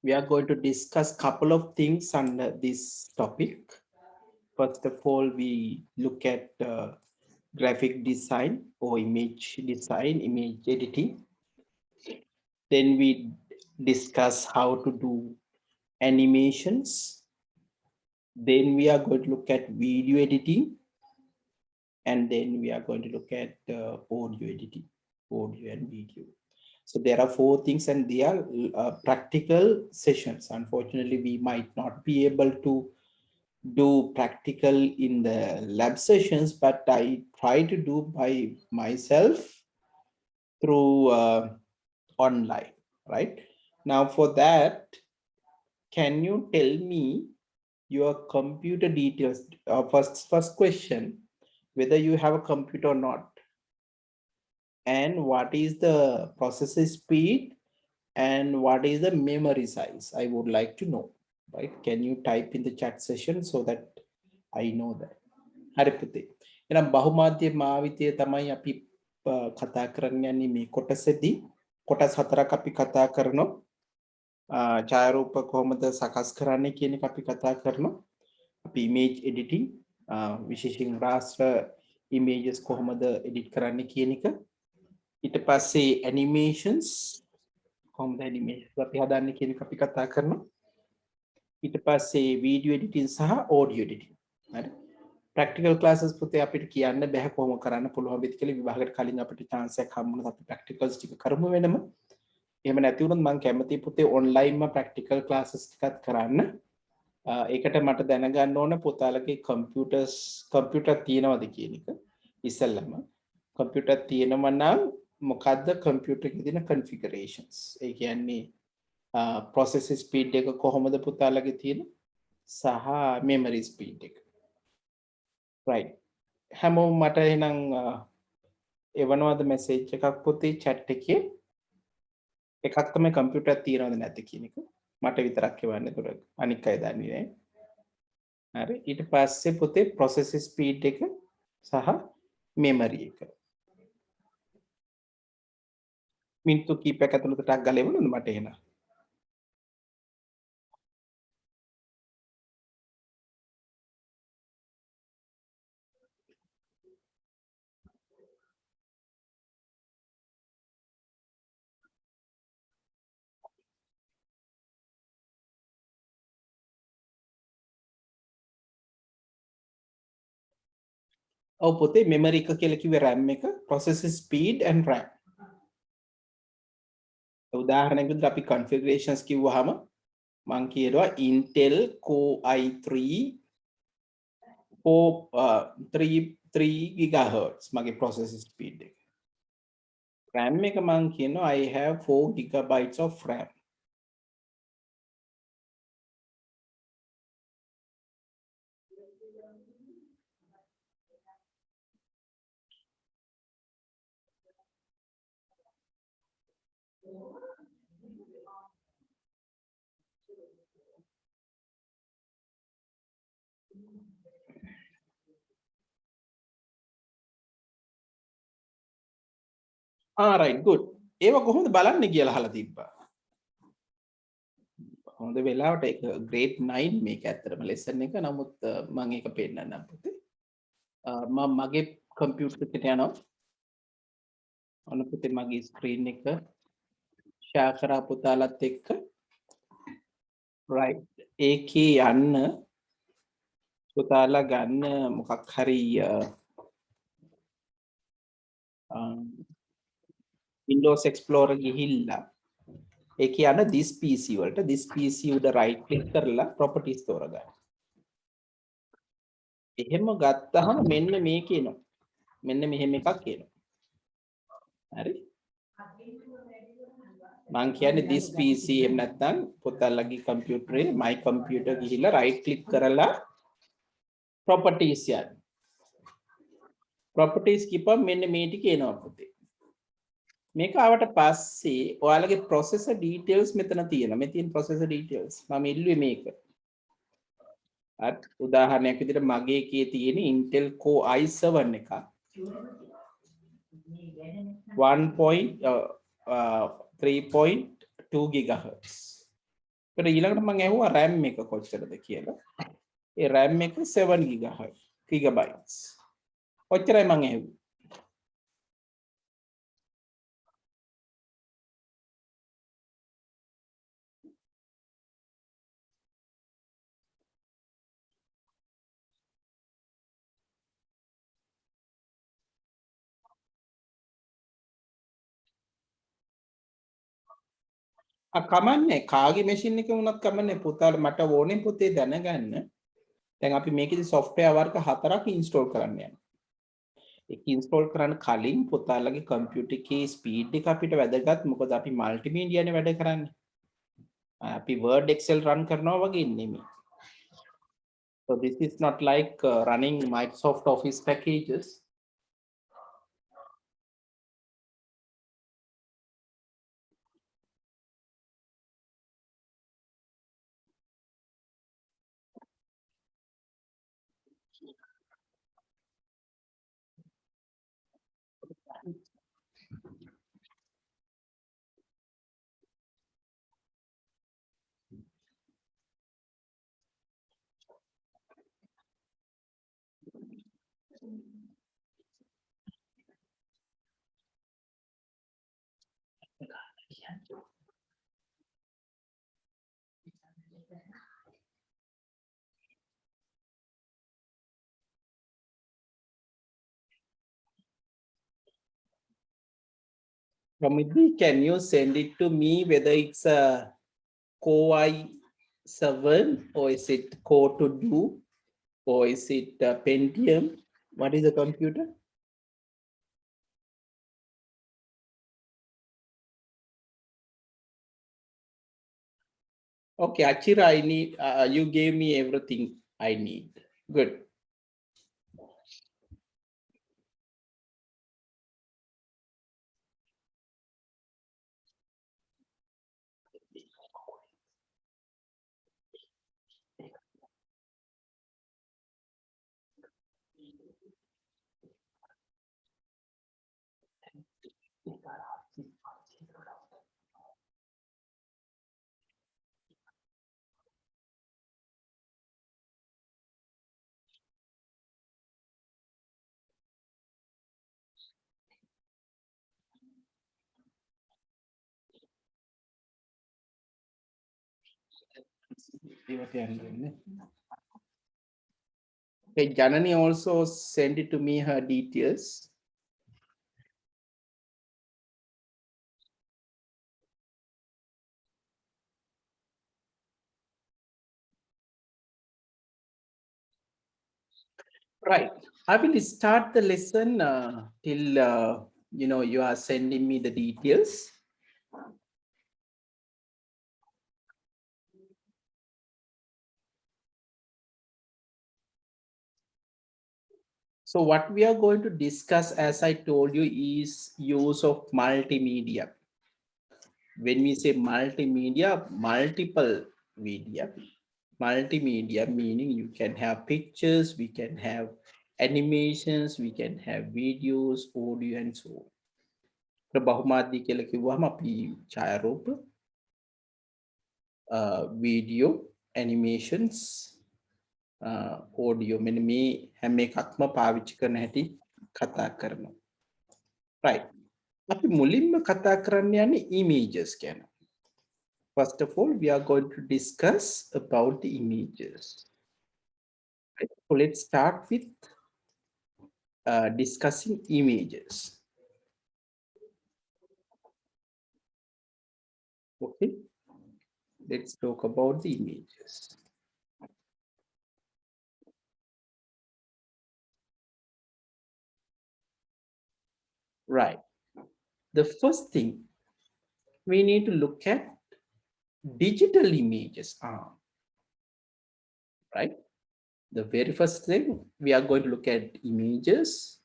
We are going to discuss couple of things under this topic. First of all, we look at graphic design or image design, image editing. Then we discuss how to do animations. Then we are going to look at video editing. And then we are going to look at audio editing, audio and video. So there are 4 things and they are practical sessions. Unfortunately, we might not be able to do practical in the lab sessions, but I try to do by myself through online, right? Now for that, can you tell me your computer details? First question, whether you have a computer or not, and what is the processor speed and what is the memory size? I would like to know, right? Can you type in the chat session so that I know that? හරි පුතේ. එහෙනම් බහුමාධ්‍ය මාවිතය තමයි අපි කතා කරන්න යන්නේ මේ කොටසේදී. කොටස් 4ක් අපි කතා කරනවා. ඡායාරූප කොහොමද සකස් කරන්නේ කියන එක අපි කතා කරනවා. අපි image editing විශේෂයෙන් raster images කොහොමද edit කරන්නේ කියන එක. ඊට පස්සේ animations කොහොමද animations අපි හදන්නේ කියන එක අපි කතා කරනවා. ඊට පස්සේ video editing සහ audio editing. හරි. practical classes පුතේ අපිට කියන්න බෑ කොහොම කරන්න පුළුවන් වෙද කියලා විභාගයට කලින් අපිට chance එකක් හම්බුනොත් අපි practicals ටික කරමු වෙනම. එහෙම නැති වුණොත් මම කැමතියි පුතේ online ම practical classes ටිකක් කරන්න. ඒකට මට දැනගන්න ඕන පුතාලගේ computer තියෙනවද කියන එක. ඉස්සෙල්ලම computer තියෙනව නම් මොකද්ද computer එකේ තියෙන configurations. ඒ කියන්නේ processor speed එක කොහොමද පුතාලගේ තියෙන සහ memory speed එක. right. හැමෝම මට එහෙනම් එවනවාද message එකක් පුතේ chat එකේ. එකක් තමයි computer තියෙනවද නැද්ද කියන එක. මට විතරක් එවන්න. ඒතර අනික් අය දන්නේ නැහැ. හරි. ඊට පස්සේ පුතේ processor speed එක සහ memory එක. මිනිත්තු කීපයක් ඇතුළත ටක් ගාලා එවනොත් මට එනවා. ඔව් පුතේ memory එක කියලා කිව්වේ RAM එක, processor speed and RAM. උදාහරණයක් විදිහට අපි configurations කිව්වහම මම කියනවා Intel Core i3 3 GHz මගේ processor speed එක. RAM එක මම කියනවා I have 4 GB of RAM. right, good. ඒව කොහොමද බලන්නේ කියලා අහලා තිබ්බා. හොඳ වෙලාවට ඒක grade 9 මේක ඇත්තටම lesson එක. නමුත් මම ඒක පෙන්නන්නම් පුතේ. මම මගේ computer එකට යනවා. අන්න පුතේ මගේ screen එක share කරා පුතාලත් එක්ක. right. ඒකේ යන්න පුතාලා ගන්න මොකක් හරි Windows Explorer ගිහිල්ලා ඒක යන this PC වලට this PC උඩ right click කරලා properties තෝරගන්න. එහෙම ගත්තාම මෙන්න මේක එනවා. මෙන්න මෙහෙම එකක් එනවා. හරි? මං කියන්නේ this PC එහෙම නැත්නම් පුතාලගේ computer එකේ my computer ගිහිල්ලා right click කරලා properties යන්න. properties කිව්වම මෙන්න මේ ටික එනවා පුතේ. මේක ආවට පස්සේ ඔයාලගේ processor details මෙතන තියෙනවා. මේ තියෙන processor details. මම ඉල්ලුවේ මේක. උදාහරණයක් විදිහට මගේ එකේ තියෙන Intel Core i7 එක 3.2 GHz. ඒකට ඊළඟට මම ඇහුවා RAM එක කොච්චරද කියලා. ඒ RAM එක 7 gigabytes. ඔච්චරයි මම ඇහුවේ. කමන්නේ කාගේ මැෂින් එකේ වුණත් කමන්නේ පුතාට මට ඕනේ පුතේ දැනගන්න. දැන් අපි මේකේදී software වර්ග 4ක් install කරන්න යනවා. ඒක install කරන්න කලින් පුතාලගේ computer එකේ speed එක අපිට වැදගත්. මොකද අපි multimedia නේ වැඩ කරන්නේ. අපි Word Excel run කරනවා වගේ නෙමෙයි. So this is not like running Microsoft Office packages. Pramidhi, can you send it to me whether it's a Core i7 or is it Core to do or is it Pentium? What is the computer? Okay, Achira, I need, you gave me everything I need. Good. Okay, Janani also sent it to me, her details. Right. I will start the lesson till, you are sending me the details. So what we are going to discuss, as I told you, is use of multimedia. When we say multimedia, multiple media. Multimedia meaning you can have pictures, we can have animations, we can have videos, audio and so on. බහුමාධ්‍ය කියලා කිව්වම අපි ඡායාරූප, video, animations, audio මෙන්න මේ හැම එකක්ම පාවිච්චි කරන හැටි කතා කරනවා. Right. අපි මුලින්ම කතා කරන්න යන්නේ images ගැන. First of all, we are going to discuss about the images. Right. So let's start with discussing images. Okay, let's talk about the images. Right. The first thing we need to look at digital images are, right? The very first thing we are going to look at images.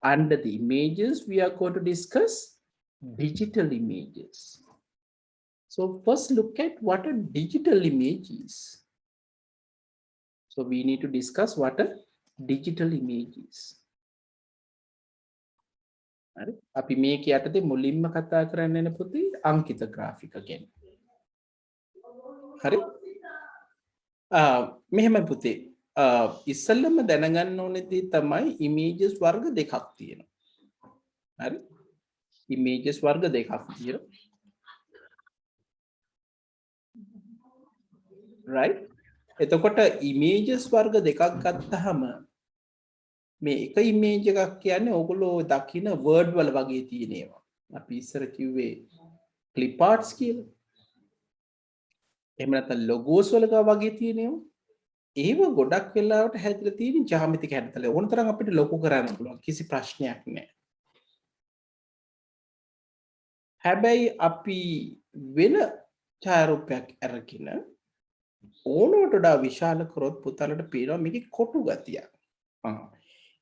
Under the images, we are going to discuss digital images. So first look at what a digital image is. So we need to discuss what a digital image is. හරි අපි මේක යටතේ මුලින්ම කතා කරන්න යන පුතේ අංකිත ග්‍රාෆික ගැන. හරි මෙහෙම පුතේ ඉස්සල්ලම දැනගන්න ඕනෙදී තමයි ඉමේජස් වර්ග දෙකක් තියෙනවා හරි ඉමේජස් වර්ග දෙකක් තියෙනවා right එතකොට ඉමේජස් වර්ග දෙකක් ගත්තහම මේ එක ඉමේජ් එකක් කියන්නේ ඕගොල්ලෝ දකින වර්ඩ් වල වගේ තියෙන ඒවා අපි ඉස්සර කිව්වේ clip arts කියලා එහෙම නැත්නම් logos වල වගේ තියෙන ඒවා ඒව ගොඩක් වෙලාවට හැදලා තියෙන ජ්‍යාමිතික හැඩතල ඕන තරම් අපිට ලොකු කරන්න පුළුවන් කිසි ප්‍රශ්නයක් නැහැ හැබැයි අපි වෙන ඡායාරූපයක් අරගෙන ඕනකට වඩා විශාල කරොත් පුතාලට පේනවා මේකේ කොටු ගතියක්.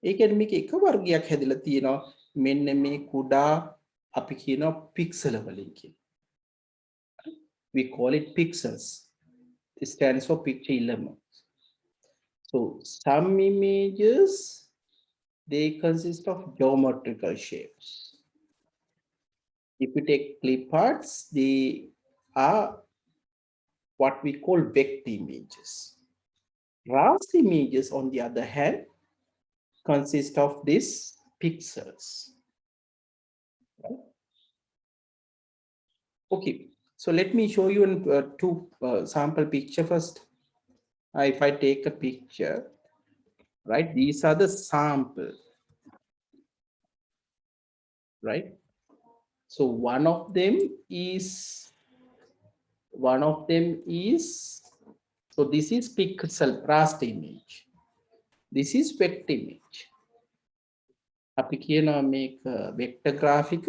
ඒ කියන්නේ මේක එක වර්ගයක් හැදිලා තියෙනවා මෙන්න මේ කුඩා අපි කියනවා පික්සල වලින් කියලා. We call it pixels. It stands for picture elements. So some images they consist of geometrical shapes. If you take clip arts, they are what we call vector images. Raster images, on the other hand, consist of these pixels. Okay, so let me show you two sample picture first. If I take a picture, right, these are the sample, right? So one of them is, so this is pixel raster image. This is vector image. අපි කියනවා මේක vector graphic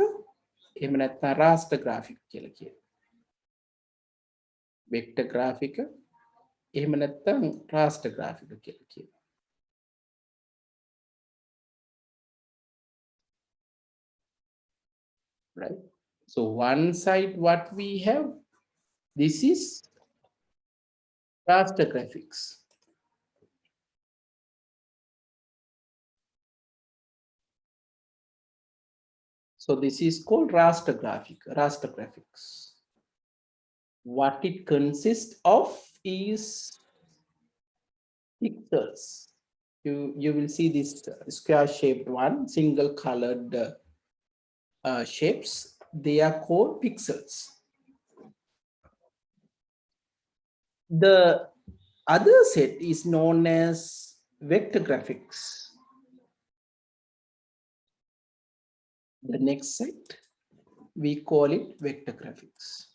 එහෙම නැත්නම් raster graphic කියලා කියනවා. vector graphic එහෙම නැත්නම් raster graphic කියලා කියනවා. Right? So one side what we have, this is raster graphics. So this is called raster graphics. What it consists of is pixels. You will see this square shaped one, single colored shapes. They are called pixels. The other set is known as vector graphics. The next set, we call it vector graphics.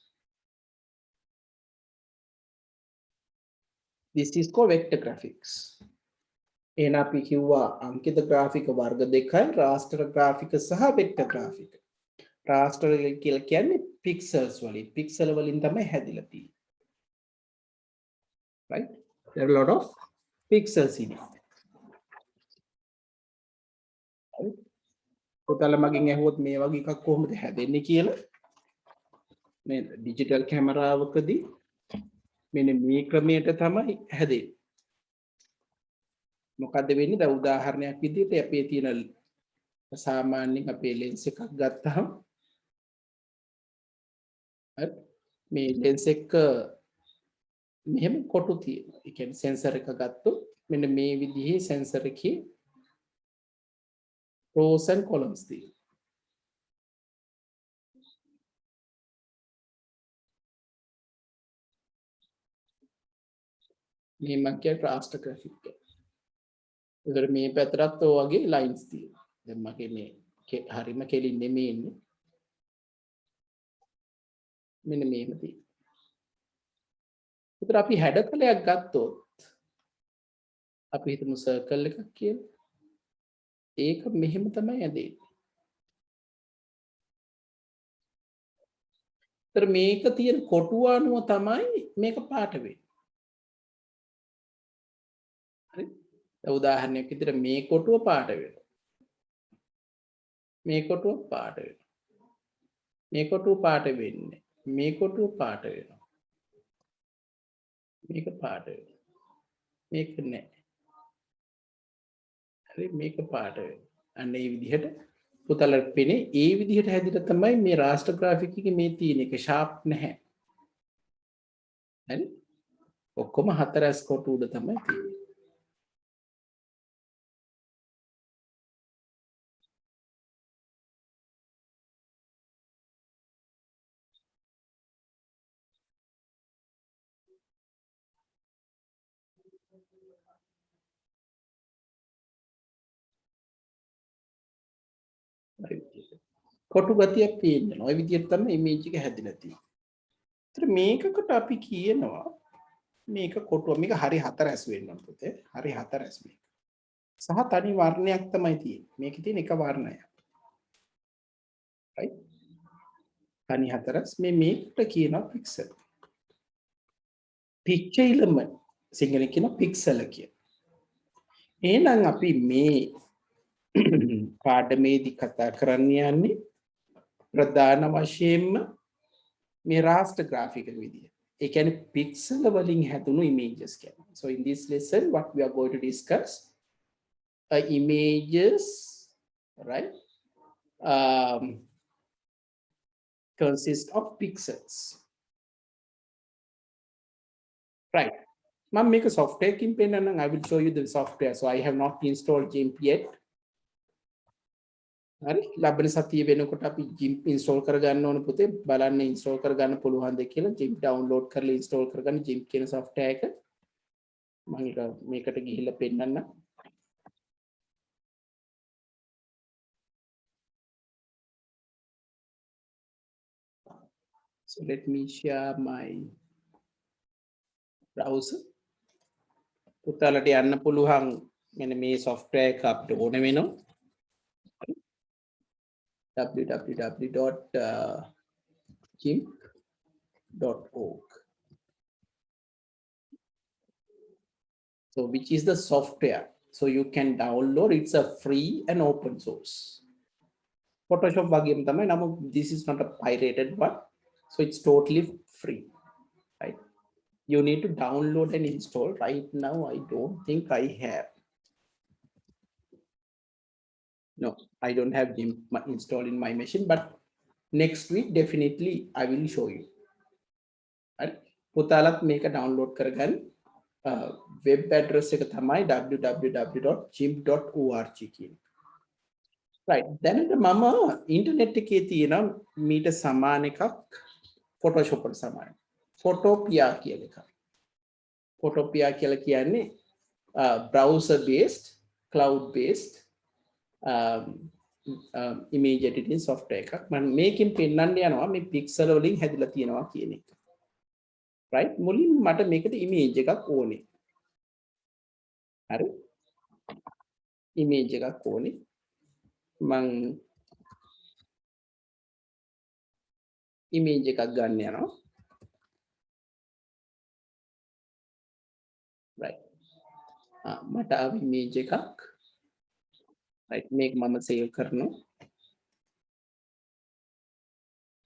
This is called vector graphics. එහෙනම් අපි කිව්වා අංකිත ග්‍රාෆික වර්ග දෙකයි raster graphic සහ vector graphic. raster කියලා කියන්නේ pixels වලින්. pixel වලින් තමයි හැදිලා තියෙන්නේ. Right? There are a lot of pixels in it. Right? පුතාලා මගෙන් ඇහුවොත් මේ වගේ එකක් කොහොමද හැදෙන්නේ කියලා මේ ඩිජිටල් කැමරාවකදී මෙන්න මේ ක්‍රමයට තමයි හැදෙන්නේ. මොකද්ද වෙන්නේ? දැන් උදාහරණයක් විදිහට අපේ තියෙන සාමාන්‍යයෙන් අපේ ලෙන්ස් එකක් ගත්තහම මේ ලෙන්ස් එක මෙහෙම කොටු තියෙනවා. ඒ කියන්නේ සෙන්සර් එක ගත්තොත් මෙන්න මේ විදිහේ සෙන්සර් එකේ rows and columns තියෙනවා. මේ මම කියන raster graphic එක. ඒතර මේ පැත්තටත් ඔය වගේ lines තියෙනවා. දැන් මගේ මේ හරියම කෙලින් නෙමෙයි ඉන්නේ. මෙන්න මේක තියෙනවා. ඒතර අපි හැඩතලයක් ගත්තොත් අපි හිතමු circle එකක් කියලා. ඒක මෙහෙම තමයි ඇදෙන්නේ. ඒතර මේක තියෙන කොටුව අනුව තමයි මේක පාට වෙන්නේ. හරි? උදාහරණයක් විදිහට මේ කොටුව පාට වෙනවා. මේ කොටුව පාට වෙනවා. මේ කොටුව පාට වෙන්නේ. මේ කොටුව පාට වෙනවා. මේක පාට වෙනවා. මේක නෑ. හරි මේක පාට වෙනවා. අන්න ඒ විදිහට පුතලට පෙනේ ඒ විදිහට හැදිලා තමයි මේ raster graphic එකේ මේ තියෙන එක sharp නැහැ. හරි? ඔක්කොම 4 කොටු උඩ තමයි තියෙන්නේ. කොටු ගතියක් තියෙනවා. ඔය විදිහට තමයි ඉමේජ් එක හැදිලා තියෙන්නේ. ඒතර මේකකට අපි කියනවා මේක කොටුව මේක හරි 4 ඇස් වෙන්න ඕන පුතේ. හරි 4 ඇස් මේක. සහ තනි වර්ණයක් තමයි තියෙන්නේ. මේකේ තියෙන එක වර්ණයක්. right? තනි 4 ඇස් මේකට කියනවා පික්සල්. picture element සිංහලෙන් කියනවා පික්සල කියලා. එහෙනම් අපි මේ පාඩමේදී කතා කරන්න යන්නේ ප්‍රධාන වශයෙන්ම මේ raster graphic එක විදියට. ඒ කියන්නේ pixel වලින් හැදුණු images කියන්නේ. So in this lesson what we are going to discuss images, right, consist of pixels, right. මම මේක software එකකින් පෙන්නන්නම්. I will show you the software. So I have not installed GIMP yet. හරි ලබන සතිය වෙනකොට අපි GIMP install කරගන්න ඕන පුතේ. බලන්න install කරගන්න පුළුවන්ද කියලා. GIMP download කරලා install කරගන්න GIMP කියන software එක. මම මේකට ගිහිල්ලා පෙන්නන්න. So let me share my browser. පුතාලට යන්න පුළුවන් මෙන්න මේ software එක අපිට ඕන වෙනවා. www.gimp.org. So which is the software? So you can download. It's a free and open source. Photoshop වගේම තමයි. නමුත් this is not a pirated one. So it's totally free, right? You need to download and install. Right now I don't think I have. No, I don't have GIMP installed in my machine, but next week definitely I will show you. Right? පුතාලත් මේක download කරගන්න. Web address එක තමයි www.gimp.org කියන. Right. දැනට මම internet එකේ තියෙන මීට සමාන එකක් Photoshop වලට සමානයි. Photopia කියලා එකක්. Photopia කියලා කියන්නේ browser based, cloud based image editing software එකක්. මම මේකෙන් පෙන්නන්න යනවා මේ pixel වලින් හැදිලා තියෙනවා කියන එක. right? මුලින් මට මේකට image එකක් ඕනේ. හරි? image එකක් ඕනේ. මං image එකක් ගන්න යනවා. right. මට ආව image එකක්. right. මේක මම save කරනවා.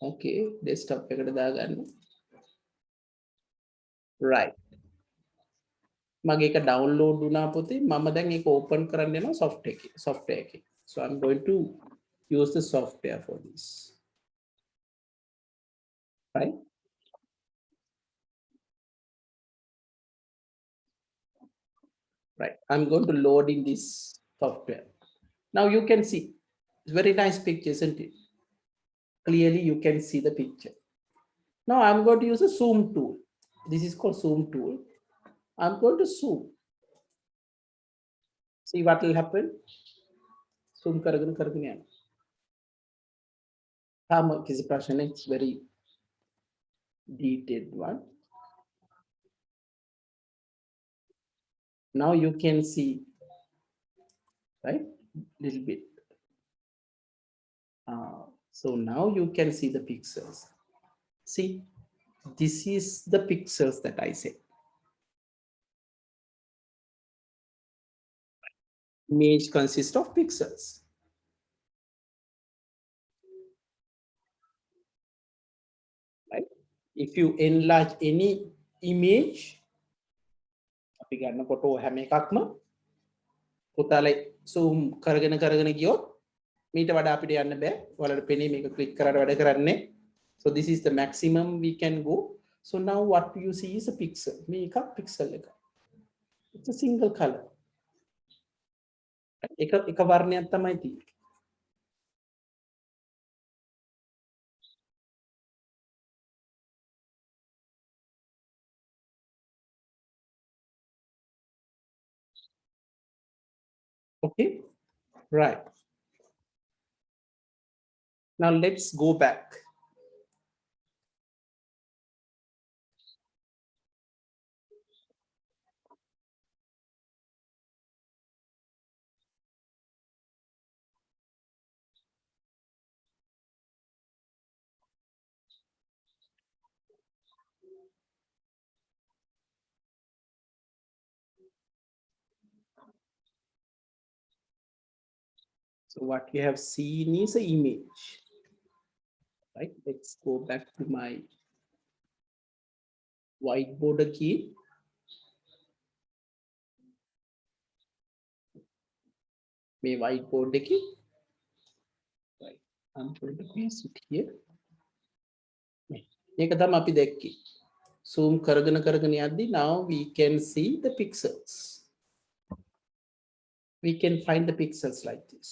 okay, desktop එකට දාගන්න. right. මගේ එක download වුණා පුතේ. මම දැන් ඒක open කරන්න යනවා software එකේ. So I'm going to use the software for this. Right? Right. I'm going to load in this software. Now you can see it's very nice picture, isn't it? Clearly you can see the picture. Now I'm going to use a zoom tool. This is called zoom tool. I'm going to zoom. See what will happen. Zoom karagana yana. Kisi prashna it's very detailed one. Now you can see, right? Little bit. So now you can see the pixels. See, this is the pixels that I say. Image consists of pixels. Right? If you enlarge any image, අපි ගන්න photo හැම එකක්ම පුතාලේ zoom කරගෙන ගියොත් මීට වඩා අපිට යන්න බෑ. ඔයාලට පෙනේ මේක ක්ලික් කරලා වැඩ කරන්නේ. So this is the maximum we can go. So now what you see is a pixel. Make a pixel. It's a single color. එක වර්ණයක් තමයි තියෙන්නේ. Okay, right. Now let's go back. So what you have seen is an image, right? Let's go back to my whiteboard key. My whiteboard key. Right. I'm going to paste it here. මේක තමයි අපි දැක්කේ. Zoom කරගෙන යද්දි now we can see the pixels. We can find the pixels like this.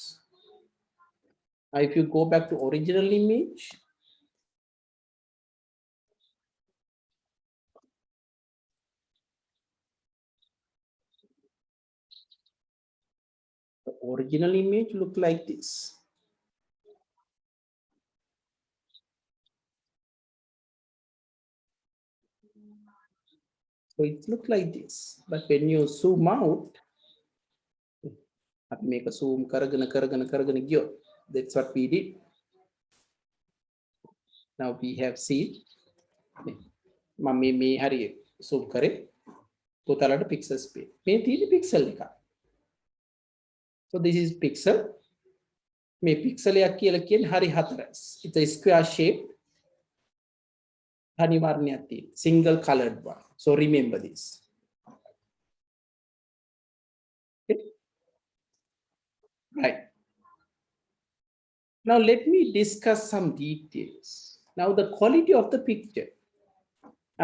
Now if you go back to original image, the original image look like this. So it looks like this. But when you zoom out, make a zoom කරගෙන ගියොත්, that's what we did. Now we have seen මම මේ හරිය zoom කරේ පොතලට pixels පේ. මේ තියෙන pixel එක. So this is pixel. මේ pixel එකක් කියලා කියන්නේ හරි හතරස්. It's a square shape. තනි වර්ණයක් තියෙන. Single colored one. So remember this. Okay. Right. Now let me discuss some details. Now the quality of the picture.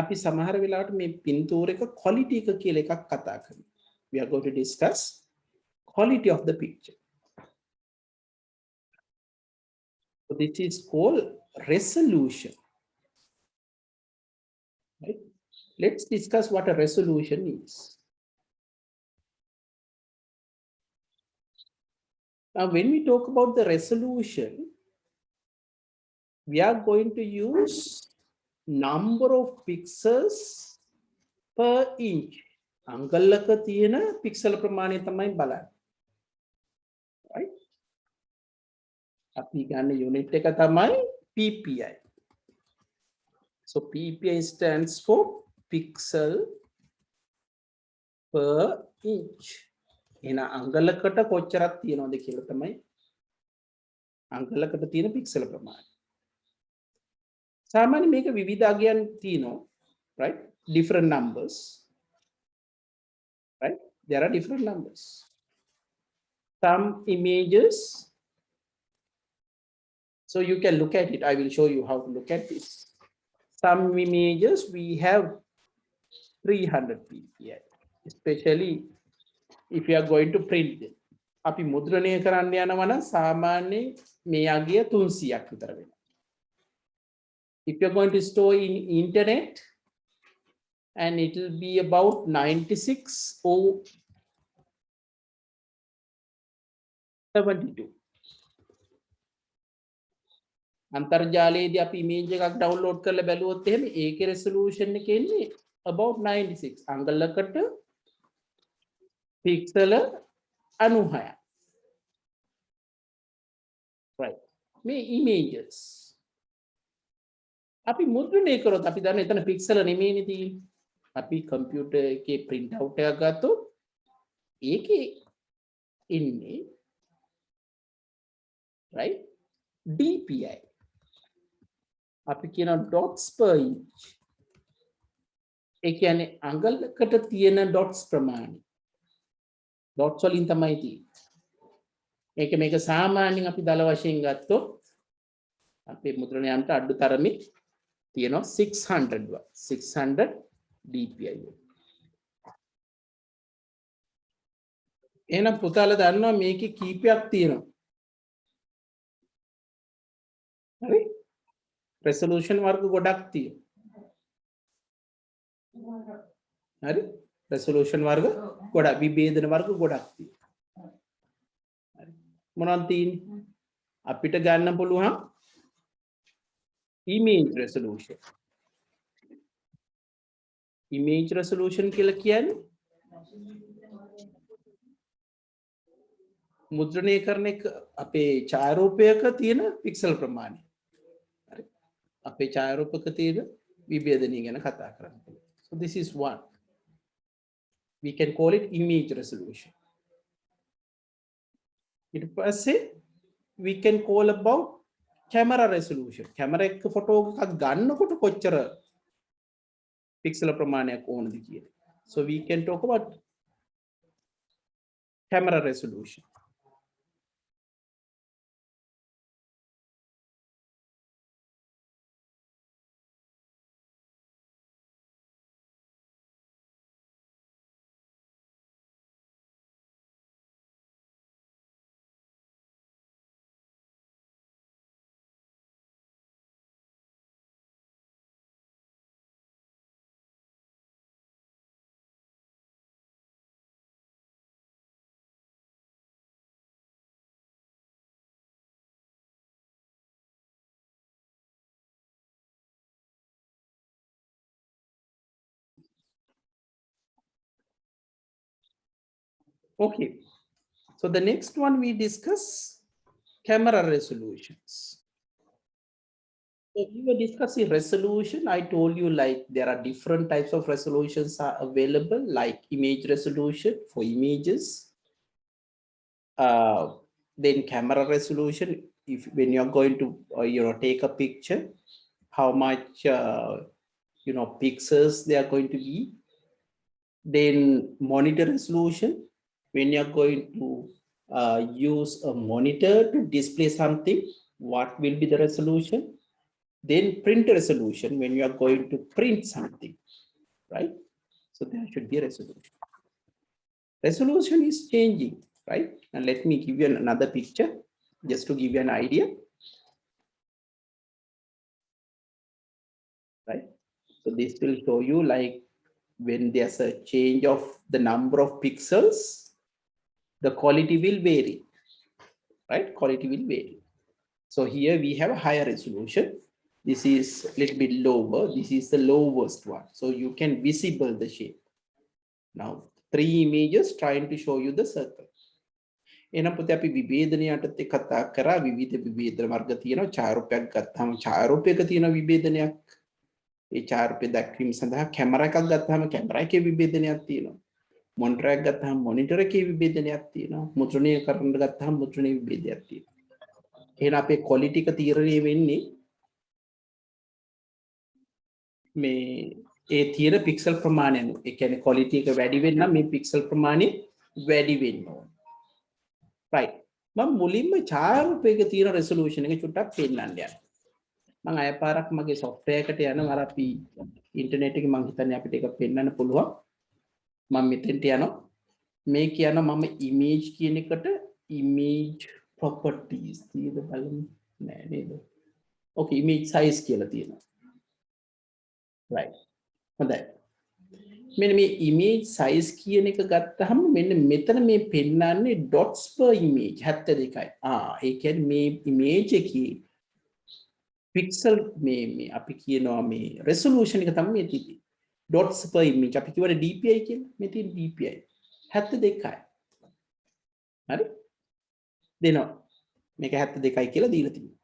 අපි සමහර වෙලාවට මේ පින්තූර එක quality එක කියලා එකක් කතා කරනවා. We are going to discuss quality of the picture. So this is called resolution. Right? Let's discuss what a resolution is. Now when we talk about the resolution, we are going to use number of pixels per inch. අංගල්ලක තියෙන pixel ප්‍රමාණය තමයි බලන්නේ. Right? අපි ගන්න unit එක තමයි PPI. So PPI stands for pixel per inch. එන අංගලකට කොච්චරක් තියෙනවද කියලා තමයි අංගලකට තියෙන පික්සල් ප්‍රමාණය. සාමාන්‍ය මේක විවිධ අගයන් තියෙනවා, right? Different numbers, right? There are different numbers. Some images, so you can look at it. I will show you how to look at this. Some images we have 300 ppi, especially if you are going to print them. අපි මුද්‍රණය කරන්න යනවා නම් සාමාන්‍ය මේ අගය 300ක් විතර වෙනවා. If you're going to store in internet, and it will be about 96 or 72. අන්තර්ජාලයේදී අපි image එකක් download කරලා බැලුවොත් එහෙම ඒකේ resolution එක එන්නේ about 96. අංගලකට pixel 96. Right. මේ images අපි මුද්‍රණය කරොත් අපි දන්න එතන pixel නෙමෙයිනේ තියෙන්නේ. අපි computer එකේ print out එකක් ගත්තොත් ඒකේ ඉන්නේ right dpi. අපි කියන dots per inch. ඒ කියන්නේ අඟලකට තියෙන dots ප්‍රමාණය. dots වලින් තමයි තියෙන්නේ. මේක සාමාන්‍යයෙන් අපි දල වශයෙන් ගත්තොත් අපේ මුද්‍රණයන්ට අඩු තරමේ තියෙනවා 600 dpi. එහෙනම් පුතාලා දන්නවා මේකේ කීපයක් තියෙනවා. හරි? resolution වර්ග ගොඩක් තියෙනවා. හරි? resolution වර්ග ගොඩක් විභේදන වර්ග ගොඩක් තියෙනවා. හරි. මොනවද තියෙන්නේ? අපිට ගන්න පුළුවන් image resolution. Image resolution කියලා කියන්නේ මුද්‍රණය කරන එක අපේ ඡායාරූපයක තියෙන පික්සල් ප්‍රමාණය. හරි. අපේ ඡායාරූපක තියෙන විභේදනය ගැන කතා කරන්න. So this is one. We can call it image resolution. ඊට පස්සේ we can call about camera resolution. camera එක ෆොටෝ එකක් ගන්නකොට කොච්චර පික්සල ප්‍රමාණයක් ඕනද කියන. So we can talk about camera resolution. Okay. So the next one we discuss camera resolutions. So we were discussing resolution. I told you like there are different types of resolutions are available, like image resolution for images. Then camera resolution, if when you're going to take a picture, how much pixels they are going to be. Then monitor resolution, when you're going to use a monitor to display something, what will be the resolution. Then print resolution, when you are going to print something, right? So there should be a resolution. Resolution is changing, right? And let me give you another picture just to give you an idea, right? So this will show you like when there's a change of the number of pixels, the quality will vary, right? Quality will vary. So here we have a higher resolution. This is a little bit lower. This is the lowest one. So you can visible the shape. Now 3 images trying to show you the circle. එහෙනම් පුතේ අපි විභේදනයටත් කතා කරා. විවිධ විභේදන වර්ග තියෙනවා. ඡායාරූපයක් ගත්තාම ඡායාරූපයක තියෙන විභේදනයක්. ඒ ඡායාරූපය දැක්වීම සඳහා කැමරා එකක් ගත්තාම කැමරා එකේ විභේදනයක් තියෙනවා. මොනිටර් එකක් ගත්තාම මොනිටර් එකේ විභේදනයක් තියෙනවා. මුද්‍රණය කරන්න ගත්තාම මුද්‍රණයේ විභේදයක් තියෙනවා. එහෙනම් අපේ ක්වොලිටි එක තීරණය වෙන්නේ මේ ඒ තියෙන පික්සල් ප්‍රමාණය අනුව. ඒ කියන්නේ ක්වොලිටි එක වැඩි වෙන්න නම් මේ පික්සල් ප්‍රමාණය වැඩි වෙන්න ඕන. right. මම මුලින්ම ඡායාරූපයක තියෙන රෙසලූෂන් එක චුට්ටක් පෙන්නන්න යනවා. මම අය පාරක් මගේ software එකට යනවා. අර අපි ඉන්ටර්නෙට් එකේ මම හිතන්නේ අපිට ඒක පෙන්නන්න පුළුවන්. මම මෙතෙන්ට යනවා. මේ කියනවා මම image කියන එකට image properties තියෙද බලමු. නෑ නේද? okay image size කියලා තියෙනවා. right. හොඳයි. මෙන්න මේ image size කියන එක ගත්තාම මෙන්න මෙතන මේ පෙන්නන්නේ dots per image 72යි. ඒ කියන්නේ මේ image එකේ pixel මේ අපි කියනවා මේ resolution එක තමයි මේ තියෙන්නේ. dots per image අපි කියවනේ dpi කියලා. මේ තියෙන dpi 72යි. හරි? දෙනවා. මේක 72යි කියලා දීලා තියෙනවා.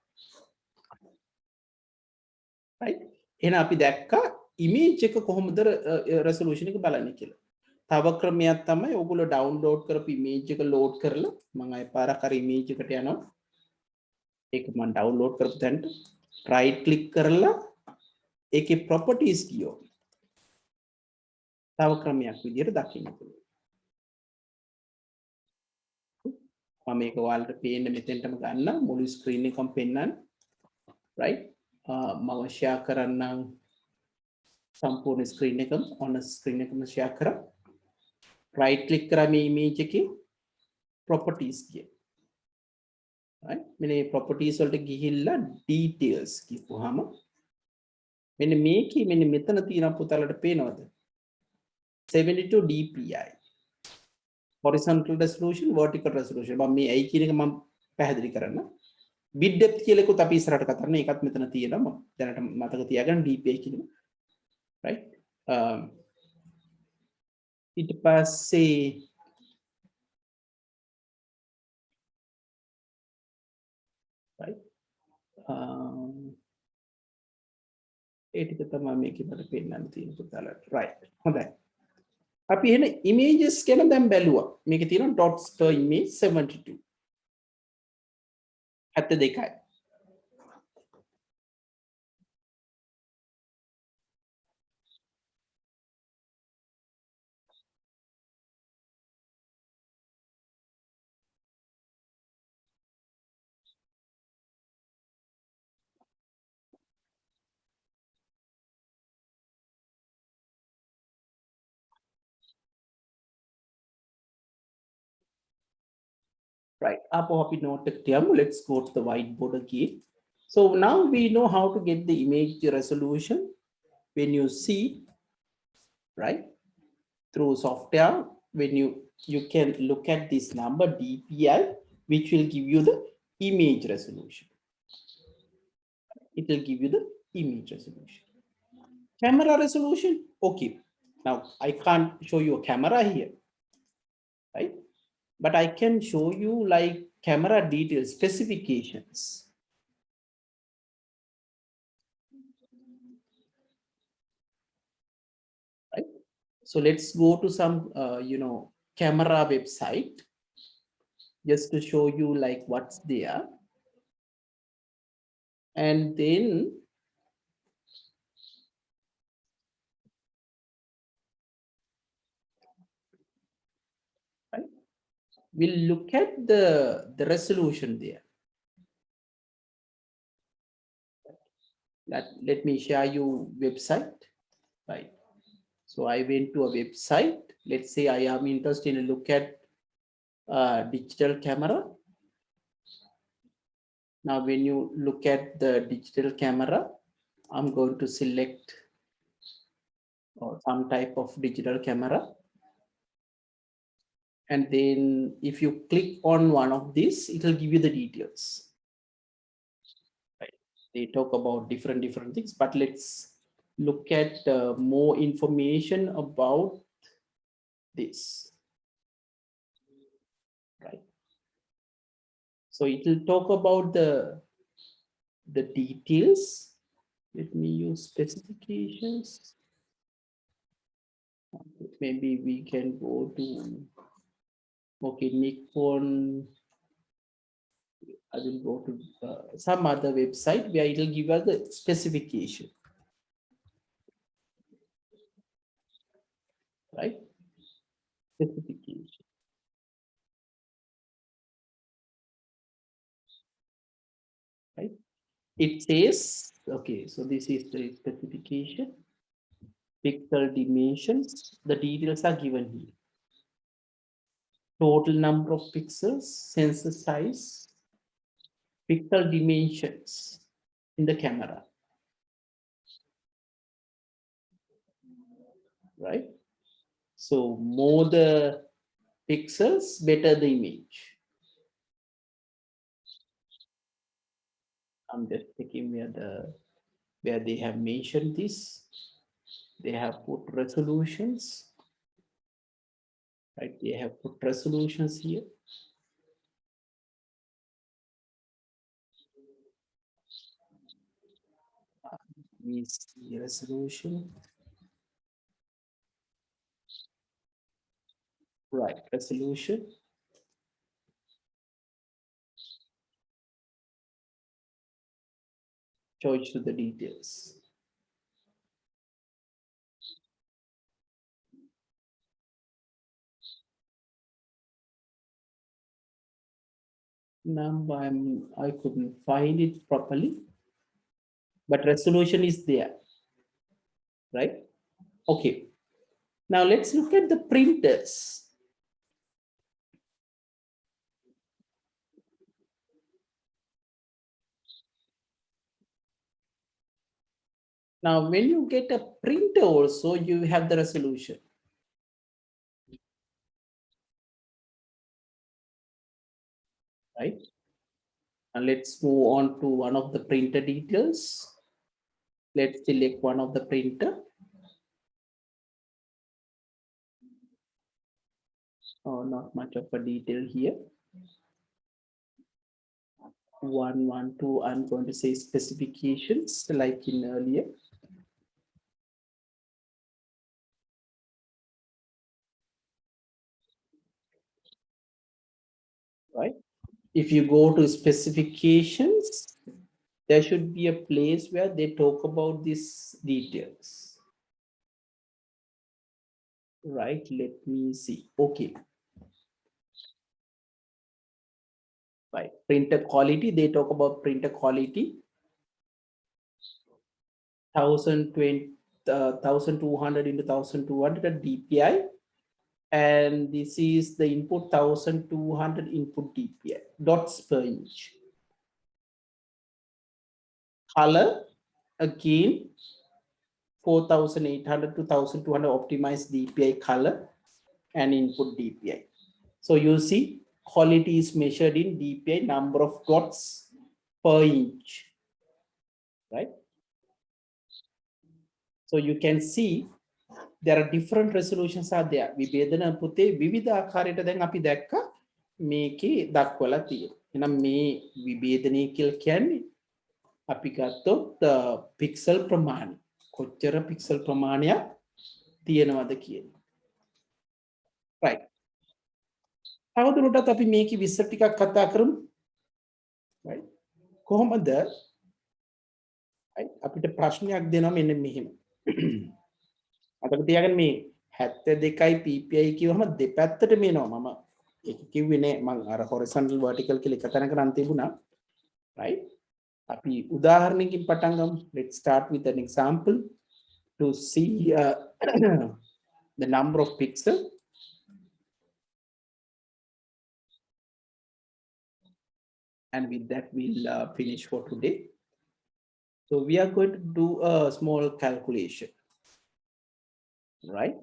right? එහෙනම් අපි දැක්කා image එක කොහොමද resolution එක බලන්නේ කියලා. තව ක්‍රමයක් තමයි ඔයගොල්ලෝ download කරපු image එක load කරලා මම අය පාරක් අර image එකට යනවා. ඒක මම download කරපු තැනට right click කරලා ඒකේ properties කියෝ. තව ක්‍රමයක් විදිහට දකින්න පුළුවන්. මම මේක ඔයාලට පේන්න මෙතෙන්ටම ගන්න මුළු screen එකම පෙන්නන්න. right? මම share කරන්නම් සම්පූර්ණ screen එකම on screen එකම share කරා. right click කරා මේ image එකේ properties කිය. right මෙන්න මේ properties වලට ගිහිල්ලා details කියපුවාම මෙන්න මේකේ මෙන්න මෙතන තියෙන පුතාලට පේනවද 72 dpi horizontal resolution vertical resolution මම මේ ඇයි කියන එක මම පැහැදිලි කරන්න bit depth කියලා එකත් අපි ඉස්සරහට කතා කරනවා ඒකත් මෙතන තියෙනවා දැනට මතක තියාගන්න dpi කියන right ඊට පස්සේ right ඒ ටික තමයි මේකේ මට පෙන්නන්න තියෙන පුතාලට right හොඳයි අපි එන images ගැන දැන් බැලුවා මේකේ තියෙන dots per image 72 72යි right අපෝ අපි note එක තියමු let's go to the whiteboard again so now we know how to get the image resolution when you see right through software when you can look at this number dpi which will give you the image resolution it will give you the image resolution camera resolution okay now I can't show you a camera here right but I can show you like camera details specifications right so let's go to some camera website just to show you like what's there and then right, we'll look at the resolution there let me share you website right so I went to a website let's say I am interested in look at digital camera now when you look at the digital camera I'm going to select some type of digital camera and then if you click on one of these it will give you the details right they talk about different things but let's look at more information about this right so it will talk about the details let me use specifications maybe we can go to okay Nikon I will go to some other website where it will give us the specification right specification right it says okay so this is the specification pixel dimensions the details are given here total number of pixels sensor size pixel dimensions in the camera right so more the pixels better the image I'm just thinking where they have mentioned this they have put resolutions right they have put resolutions here we see resolution right resolution choice to the details number I couldn't find it properly but resolution is there, right? Okay. Now let's look at the printers. Now, when you get a printer also, you have the resolution. Right? And let's move on to one of the printer details. Let's select one of the printer. Oh, not much of a detail here. 112, I'm going to say specifications like in earlier. Right? If you go to specifications, there should be a place where they talk about these details. Right? Let me see. Okay. Right. Printer quality, they talk about printer quality. 1020, 1200 into 1200 DPI. And this is the input 1200 input DPI, dots per inch. Color, again, 4800 to 1200 optimized DPI color and input DPI. So you see, quality is measured in DPI, number of dots per inch, right? So you can see there are different resolutions are there. විභේදන පුතේ විවිධ ආකාරයට දැන් අපි දැක්ක මේකේ දක්වලා තියෙනවා. එහෙනම් මේ විභේදනය කියලා කියන්නේ අපි ගත්තොත් පික්සල් ප්‍රමාණය. කොච්චර පික්සල් ප්‍රමාණයක් තියෙනවද කියන්නේ. right. තවදුරටත් අපි මේකේ විස්තර ටිකක් කතා කරමු. right. කොහොමද අපිට ප්‍රශ්නයක් දෙනවා මෙන්න මෙහෙම. අතක තියාගන්න මේ 72යි PPI කියවම දෙපැත්තටම එනවා. මම ඒක කිව්වේ නෑ මම අර horizontal vertical කියලා එක තැනක නම් තිබුණා. right. අපි උදාහරණයකින් පටන් ගමු. Let's start with an example to see the number of pixels. And with that, we'll finish for today. So we are going to do a small calculation, right?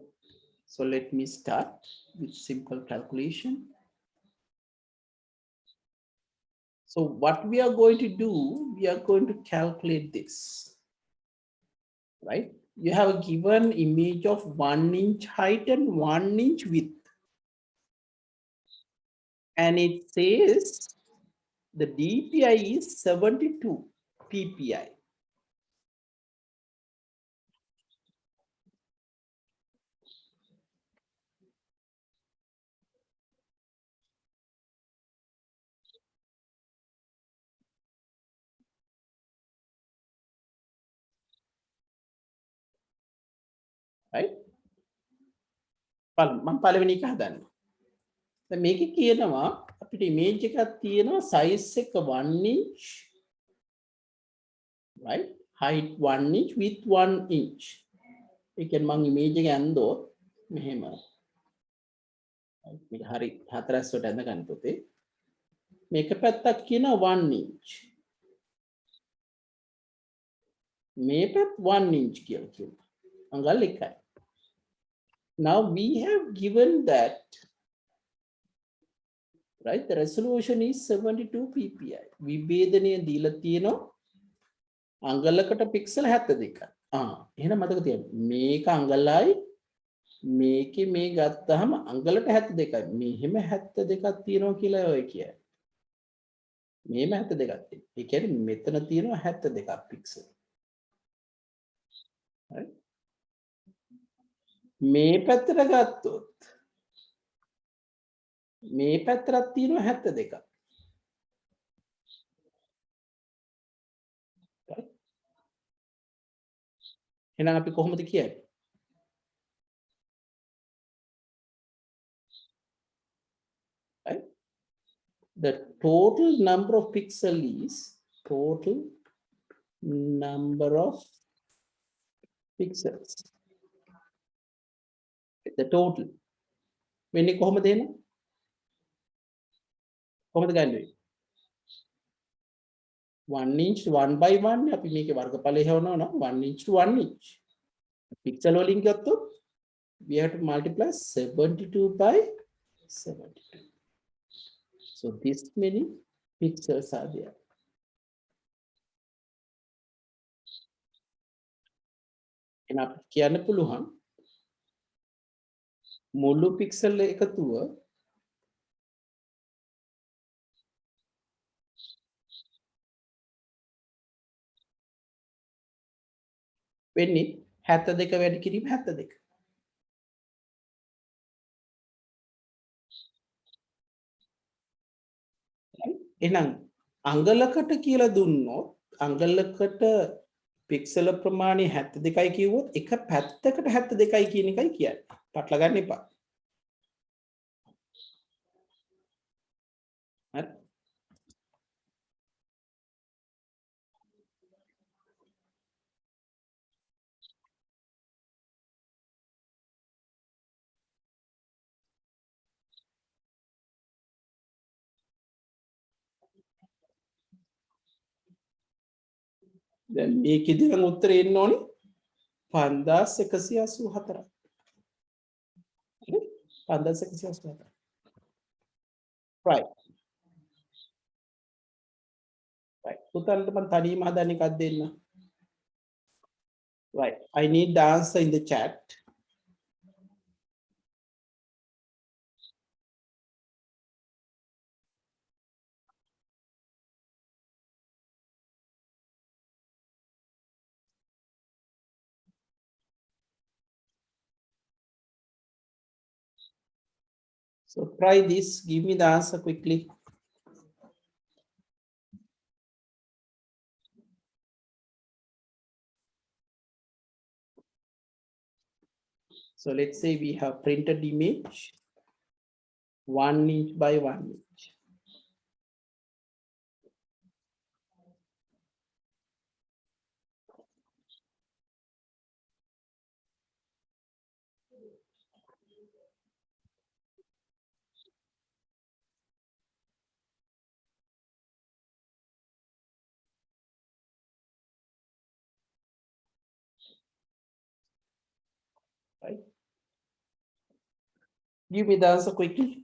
So let me start with simple calculation. So what we are going to do, we are going to calculate this, right? You have a given image of 1 inch height and 1 inch width. And it says the DPI is 72 PPI. Right? මම පළවෙනි එක හදන්න. දැන් මේකේ කියනවා අපිට image එකක් තියෙනවා size එක 1 inch, right? Height 1 inch, width 1 inch. ඒ කියන්නේ මම image එක ඇන්දොත් මෙහෙම. මේක හරි හතරැස්සට ඇඳ ගන්න පුතේ. මේක පැත්තක් කියනවා 1 inch. මේ පැත්ත 1 inch කියලා කියනවා. අඟල් එකයි. Now we have given that, right? The resolution is 72 ppi. විභේදනය දීලා තියෙනවා අඟලකට පික්සල් 72ක්. එහෙනම් මතක තියාගන්න. මේක අඟලයි මේකේ මේ ගත්තාම අඟලට 72යි. මෙහෙම 72ක් තියෙනවා කියලා ඔය කියන්නේ. මේම 72ක් තියෙනවා. ඒ කියන්නේ මෙතන තියෙනවා 72ක් පික්සල්. right? මේ පැත්තට ගත්තොත් මේ පැත්තට තියෙනවා 72ක්. එහෙනම් අපි කොහොමද කියන්නේ? Right? The total number of pixel is total number of pixels, the total. When you come then, come the 1 inch 1 by 1 අපි මේකේ වර්ගඵලය හොයනවා නම් 1 inch to 1 inch. Pixel වලින් ගත්තොත් we have to multiply 72 by 72. So this many pixels are there. එන අපි කියන්න පුළුවන් මුළු පික්සල් එකතුව වෙන්නේ 72 වැඩි කිරීම 72. එහෙනම් අංගලකට කියලා දුන්නොත් අංගලකට පික්සල ප්‍රමාණය 72යි කිව්වොත් එක පැත්තකට 72යි කියන එකයි කියන්නේ. පටල ගන්න එපා. හරි. දැන් මේකෙදි නම් උත්තරේ එන්න ඕනේ 5184. හරි 5184. right right පුතන්ට මම තනියම හදන්න එකක් දෙන්න. right I need the answer in the chat. So try this, give me the answer quickly. So let's say we have printed image 1 inch by 1 inch. Right? Give me the answer quickly.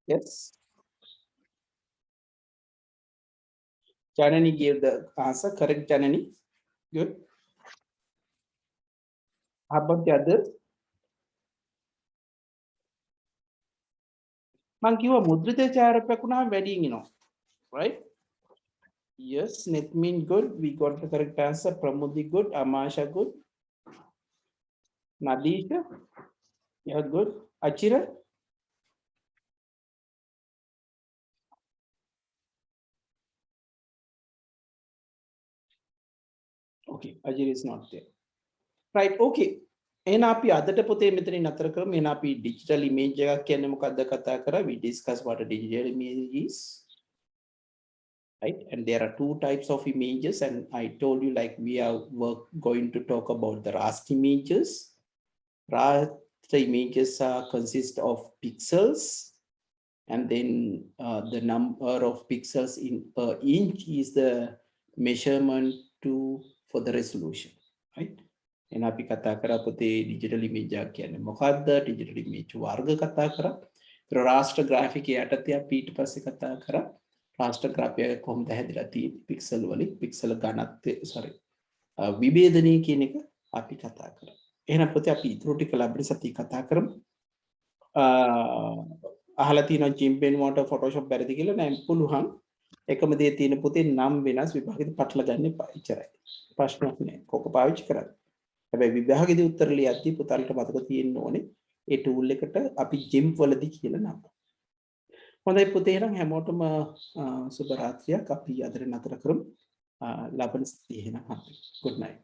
Yes. Janani gave the answer, correct Janani? Good. How about the others? මං කිව්වා මුද්‍රිත ඡායාරූපයක් වුණාම වැඩියෙන් එනවා. Right? Yes, Nithmin good. We got the correct answer. Pramudi good. Amasha good. Nadisha, yeah, good. Achira, okay. Achira is not there. Right, okay. එහෙනම් අපි අදට පොතේ මෙතනින් නතර කරමු. එහෙනම් අපි digital image එකක් කියන්නේ මොකක්ද කතා කරා. We discuss what a digital image is. Right, and there are two types of images, and I told you like we are going to talk about the raster images. Raster images consist of pixels, and then the number of pixels in per inch is the measurement for the resolution, right? And අපි කතා කරා පොතේ digital image එක කියන්නේ මොකක්ද? digital image වර්ග කතා කරා. ඒතර raster graphic යටතේ අපි ඊට පස්සේ කතා කරා raster graphic එක කොහොමද හැදලා තියෙන්නේ pixel වලින් pixel ඝනත්වය sorry විභේදනය කියන එක අපි කතා කරා. එහෙනම් පොතේ අපි ඊටු ටික ලැබෙන සතිය කතා කරමු. අහලා තියෙනවා GIMP water Photoshop බැරිද කියලා නෑ පුළුවන්. එකම දේ තියෙන පොතේ නම් වෙනස් විභාගෙදි පටල ගන්න එපා. එච්චරයි. ප්‍රශ්නයක් නෑ. කොක පාවිච්චි කරන්නේ. හැබැයි විභාගෙදි උත්තර ලියද්දී පුතාලට මතක තියෙන්න ඕනේ ඒ ටූල් එකට අපි GIMP වලදී කියලා නම. හොඳයි පුතේ එහෙනම් හැමෝටම සුබ රාත්‍රියක් අපි අදට නතර කරමු. ලබන සතියේ එහෙනම් හරි. good night.